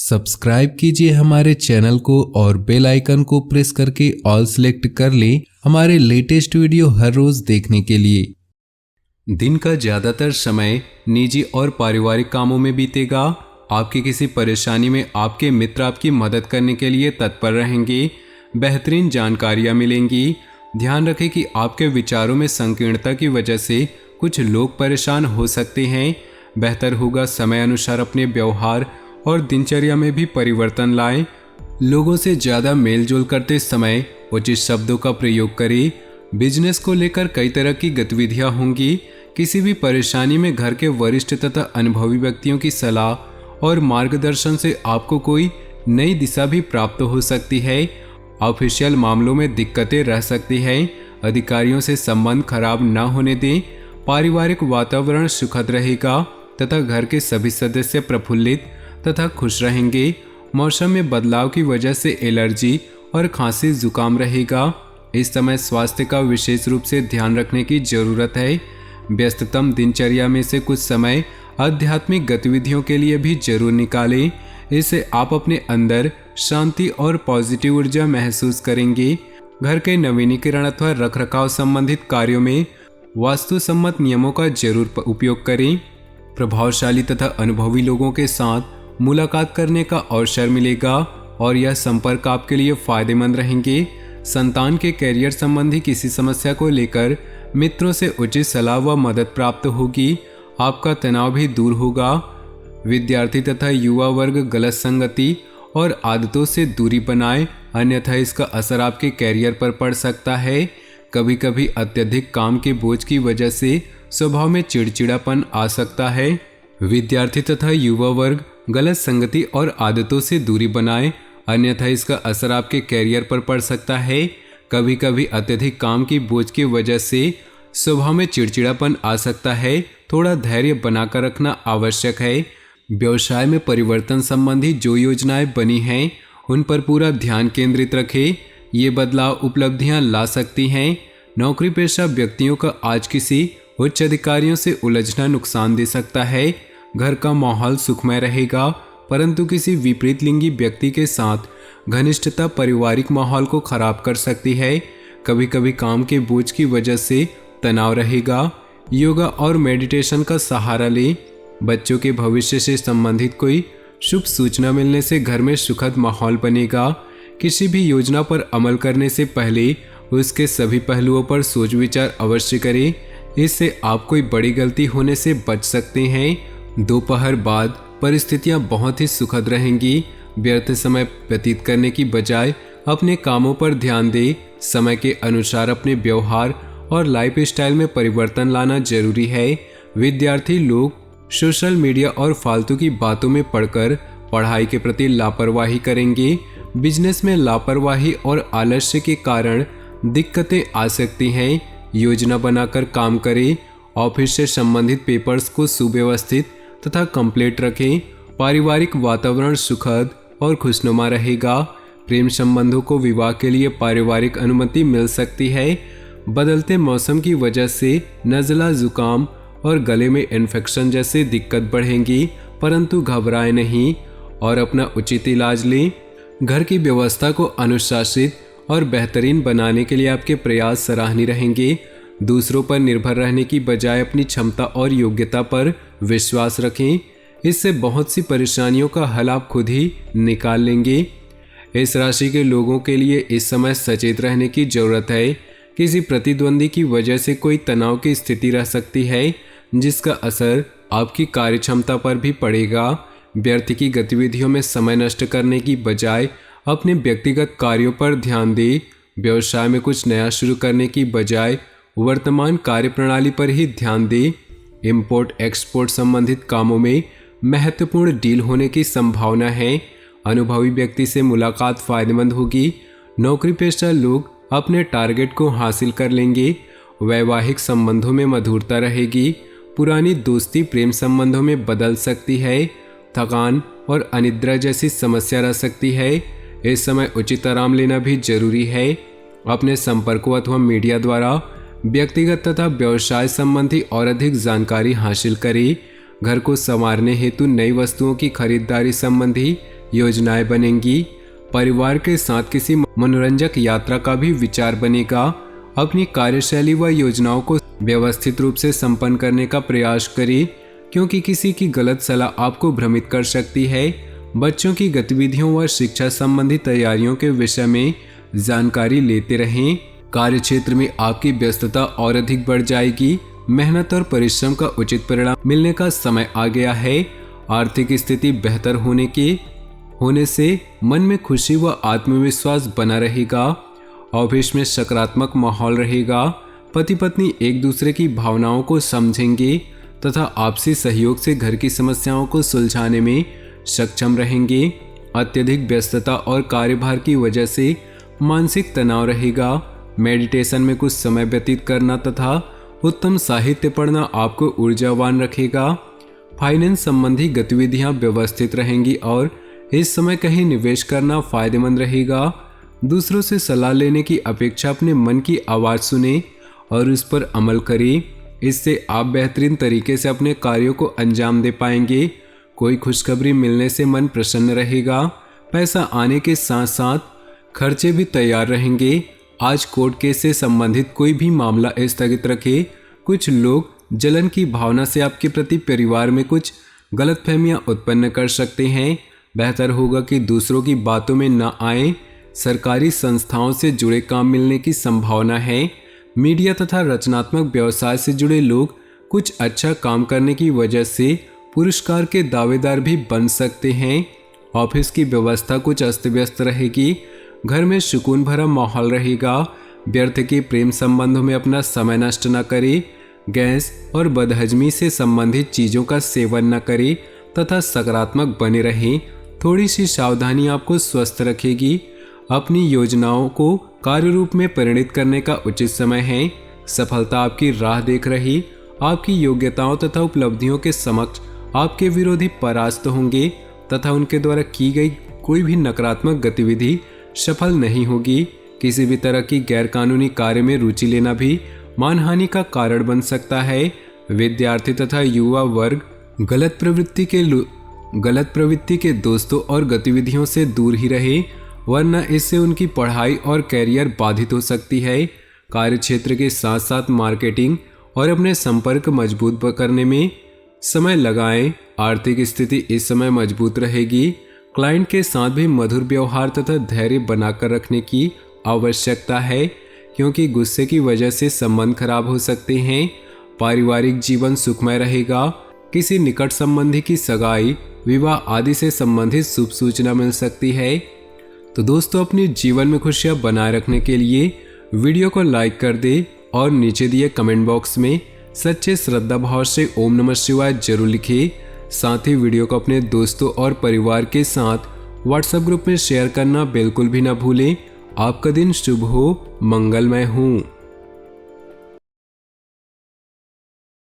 Subscribe कीजिए हमारे channel को और बेल आइकन को प्रेस करके ऑल सेलेक्ट कर लें हमारे लेटेस्ट वीडियो हर रोज देखने के लिए। दिन का ज्यादातर समय निजी और पारिवारिक कामों में बीतेगा। आपकी किसी परेशानी में आपके मित्र आपकी मदद करने के लिए तत्पर रहेंगे। बेहतरीन जानकारियां मिलेंगी। ध्यान रखें कि आपके विचारों में संकीर्णता की वजह से कुछ लोग परेशान हो सकते हैं। बेहतर होगा समय अनुसार अपने व्यवहार और दिनचर्या में भी परिवर्तन लाएं। लोगों से ज़्यादा मेलजोल करते समय उचित शब्दों का प्रयोग करें। बिजनेस को लेकर कई तरह की गतिविधियां होंगी। किसी भी परेशानी में घर के वरिष्ठ तथा अनुभवी व्यक्तियों की सलाह और मार्गदर्शन से आपको कोई नई दिशा भी प्राप्त हो सकती है। ऑफिशियल मामलों में दिक्कतें रह सकती हैं। अधिकारियों से संबंध खराब न होने दें। पारिवारिक वातावरण सुखद रहेगा तथा घर के सभी सदस्य प्रफुल्लित तथा खुश रहेंगे। मौसम में बदलाव की वजह से एलर्जी और खांसी जुकाम रहेगा। इस समय स्वास्थ्य का विशेष रूप से ध्यान रखने की जरूरत है। व्यस्ततम दिनचर्या में से कुछ समय आध्यात्मिक गतिविधियों के लिए भी जरूर निकालें। इससे आप अपने अंदर शांति और पॉजिटिव ऊर्जा महसूस करेंगे। घर के नवीनीकरण अथवा रखरखाव संबंधित कार्यों में वास्तु सम्मत नियमों का जरूर उपयोग करें। प्रभावशाली तथा अनुभवी लोगों के साथ मुलाकात करने का अवसर मिलेगा और यह संपर्क आपके लिए फायदेमंद रहेंगे। संतान के कैरियर संबंधी किसी समस्या को लेकर मित्रों से उचित सलाह व मदद प्राप्त होगी। आपका तनाव भी दूर होगा। विद्यार्थी तथा युवा वर्ग गलत संगति और आदतों से दूरी बनाए, अन्यथा इसका असर आपके कैरियर पर पड़ सकता है। कभी कभी अत्यधिक काम के बोझ की वजह से स्वभाव में चिड़चिड़ापन आ सकता है। विद्यार्थी तथा युवा वर्ग गलत संगति और आदतों से दूरी बनाए, अन्यथा इसका असर आपके कैरियर पर पड़ सकता है। कभी कभी अत्यधिक काम की बोझ की वजह से स्वभाव में चिड़चिड़ापन आ सकता है। थोड़ा धैर्य बनाकर रखना आवश्यक है। व्यवसाय में परिवर्तन संबंधी जो योजनाएं बनी हैं उन पर पूरा ध्यान केंद्रित रखें। ये बदलाव उपलब्धियां ला सकती हैं। नौकरी पेशा व्यक्तियों का आज किसी उच्च अधिकारियों से उलझना नुकसान दे सकता है। घर का माहौल सुखमय रहेगा, परंतु किसी विपरीत लिंगी व्यक्ति के साथ घनिष्ठता पारिवारिक माहौल को खराब कर सकती है। कभी कभी काम के बोझ की वजह से तनाव रहेगा। योगा और मेडिटेशन का सहारा लें। बच्चों के भविष्य से संबंधित कोई शुभ सूचना मिलने से घर में सुखद माहौल बनेगा। किसी भी योजना पर अमल करने से पहले उसके सभी पहलुओं पर सोच विचार अवश्य करें। इससे आप कोई बड़ी गलती होने से बच सकते हैं। दोपहर बाद परिस्थितियां बहुत ही सुखद रहेंगी। व्यर्थ समय व्यतीत करने की बजाय अपने कामों पर ध्यान दें। समय के अनुसार अपने व्यवहार और लाइफ स्टाइल में परिवर्तन लाना जरूरी है। विद्यार्थी लोग सोशल मीडिया और फालतू की बातों में पड़कर पढ़ाई के प्रति लापरवाही करेंगे। बिजनेस में लापरवाही और आलस्य के कारण दिक्कतें आ सकती हैं। योजना बनाकर काम करें। ऑफिस से संबंधित पेपर्स को सुव्यवस्थित तथा कंप्लीट रखें। पारिवारिक वातावरण सुखद और खुशनुमा रहेगा। प्रेम संबंधों को विवाह के लिए पारिवारिक अनुमति मिल सकती है। बदलते मौसम की वजह से नज़ला, जुकाम और गले में इन्फेक्शन जैसे दिक्कत बढ़ेंगी, परंतु घबराएं नहीं और अपना उचित इलाज लें। घर की व्यवस्था को अनुशासित और बेहतरीन बनाने के लिए आपके प्रयास सराहनीय रहेंगे। दूसरों पर निर्भर रहने की बजाय अपनी क्षमता और योग्यता पर विश्वास रखें। इससे बहुत सी परेशानियों का हल आप खुद ही निकाल लेंगे। इस राशि के लोगों के लिए इस समय सचेत रहने की जरूरत है। किसी प्रतिद्वंदी की वजह से कोई तनाव की स्थिति रह सकती है, जिसका असर आपकी कार्यक्षमता पर भी पड़ेगा। व्यर्थ की गतिविधियों में समय नष्ट करने की बजाय अपने व्यक्तिगत कार्यों पर ध्यान दें। व्यवसाय में कुछ नया शुरू करने की बजाय वर्तमान कार्यप्रणाली पर ही ध्यान दें। इंपोर्ट एक्सपोर्ट संबंधित कामों में महत्वपूर्ण डील होने की संभावना है। अनुभवी व्यक्ति से मुलाकात फायदेमंद होगी। नौकरी पेशा लोग अपने टारगेट को हासिल कर लेंगे। वैवाहिक संबंधों में मधुरता रहेगी। पुरानी दोस्ती प्रेम संबंधों में बदल सकती है। थकान और अनिद्रा जैसी समस्या रह सकती है। इस समय उचित आराम लेना भी जरूरी है। अपने संपर्कों अथवा मीडिया द्वारा व्यक्तिगत तथा व्यवसाय संबंधी और अधिक जानकारी हासिल करें। घर को संवारने हेतु नई वस्तुओं की खरीदारी संबंधी योजनाएं बनेंगी। परिवार के साथ किसी मनोरंजक यात्रा का भी विचार बनेगा। अपनी कार्यशैली व योजनाओं को व्यवस्थित रूप से संपन्न करने का प्रयास करें, क्योंकि किसी की गलत सलाह आपको भ्रमित कर सकती है। बच्चों की गतिविधियों व शिक्षा संबंधी तैयारियों के विषय में जानकारी लेते रहें। कार्यक्षेत्र में आपकी व्यस्तता और अधिक बढ़ जाएगी। मेहनत और परिश्रम का उचित परिणाम मिलने का समय आ गया है। आर्थिक स्थिति बेहतर होने से मन में खुशी व आत्मविश्वास बना रहेगा। ऑफिस में सकारात्मक माहौल रहेगा। पति पत्नी एक दूसरे की भावनाओं को समझेंगे तथा आपसी सहयोग से घर की समस्याओं को सुलझाने में सक्षम रहेंगे। अत्यधिक व्यस्तता और कार्यभार की वजह से मानसिक तनाव रहेगा। मेडिटेशन में कुछ समय व्यतीत करना तथा उत्तम साहित्य पढ़ना आपको ऊर्जावान रखेगा। फाइनेंस संबंधी गतिविधियां व्यवस्थित रहेंगी और इस समय कहीं निवेश करना फायदेमंद रहेगा। दूसरों से सलाह लेने की अपेक्षा अपने मन की आवाज़ सुने और उस पर अमल करें। इससे आप बेहतरीन तरीके से अपने कार्यों को अंजाम दे पाएंगे। कोई खुशखबरी मिलने से मन प्रसन्न रहेगा। पैसा आने के साथ साथ खर्चे भी तैयार रहेंगे। आज कोर्ट केस से संबंधित कोई भी मामला स्थगित रखें। कुछ लोग जलन की भावना से आपके प्रति परिवार में कुछ गलतफहमियां उत्पन्न कर सकते हैं। बेहतर होगा कि दूसरों की बातों में न आए। सरकारी संस्थाओं से जुड़े काम मिलने की संभावना है। मीडिया तथा रचनात्मक व्यवसाय से जुड़े लोग कुछ अच्छा काम करने की वजह से पुरस्कार के दावेदार भी बन सकते हैं। ऑफिस की व्यवस्था कुछ अस्त व्यस्त रहेगी। घर में सुकून भरा माहौल रहेगा। व्यर्थ के प्रेम संबंधों में अपना समय नष्ट न करें। गैस और बदहजमी से संबंधित चीज़ों का सेवन न करें तथा सकारात्मक बने रहें। थोड़ी सी सावधानी आपको स्वस्थ रखेगी। अपनी योजनाओं को कार्य रूप में परिणित करने का उचित समय है। सफलता आपकी राह देख रही। आपकी योग्यताओं तथा उपलब्धियों के समक्ष आपके विरोधी परास्त होंगे तथा उनके द्वारा की गई कोई भी नकारात्मक गतिविधि सफल नहीं होगी। किसी भी तरह की गैरकानूनी कार्य में रुचि लेना भी मानहानि का कारण बन सकता है। विद्यार्थी तथा युवा वर्ग गलत प्रवृत्ति के दोस्तों और गतिविधियों से दूर ही रहे, वरना इससे उनकी पढ़ाई और कैरियर बाधित हो सकती है। कार्यक्षेत्र के साथ साथ मार्केटिंग और अपने संपर्क मजबूत करने में समय लगाएं। आर्थिक स्थिति इस समय मजबूत रहेगी। क्लाइंट के साथ भी मधुर व्यवहार तथा धैर्य बनाकर रखने की आवश्यकता है, क्योंकि गुस्से की वजह से संबंध खराब हो सकते हैं। पारिवारिक जीवन सुखमय रहेगा। किसी निकट संबंधी की सगाई, विवाह आदि से संबंधित शुभ सूचना मिल सकती है। तो दोस्तों, अपने जीवन में खुशियां बनाए रखने के लिए वीडियो को लाइक कर दे और नीचे दिए कमेंट बॉक्स में सच्चे श्रद्धा भाव से ओम नमः शिवाय जरूर लिखिए। साथ ही वीडियो को अपने दोस्तों और परिवार के साथ व्हाट्सएप ग्रुप में शेयर करना बिल्कुल भी ना भूलें। आपका दिन शुभ हो, मंगलमय हो।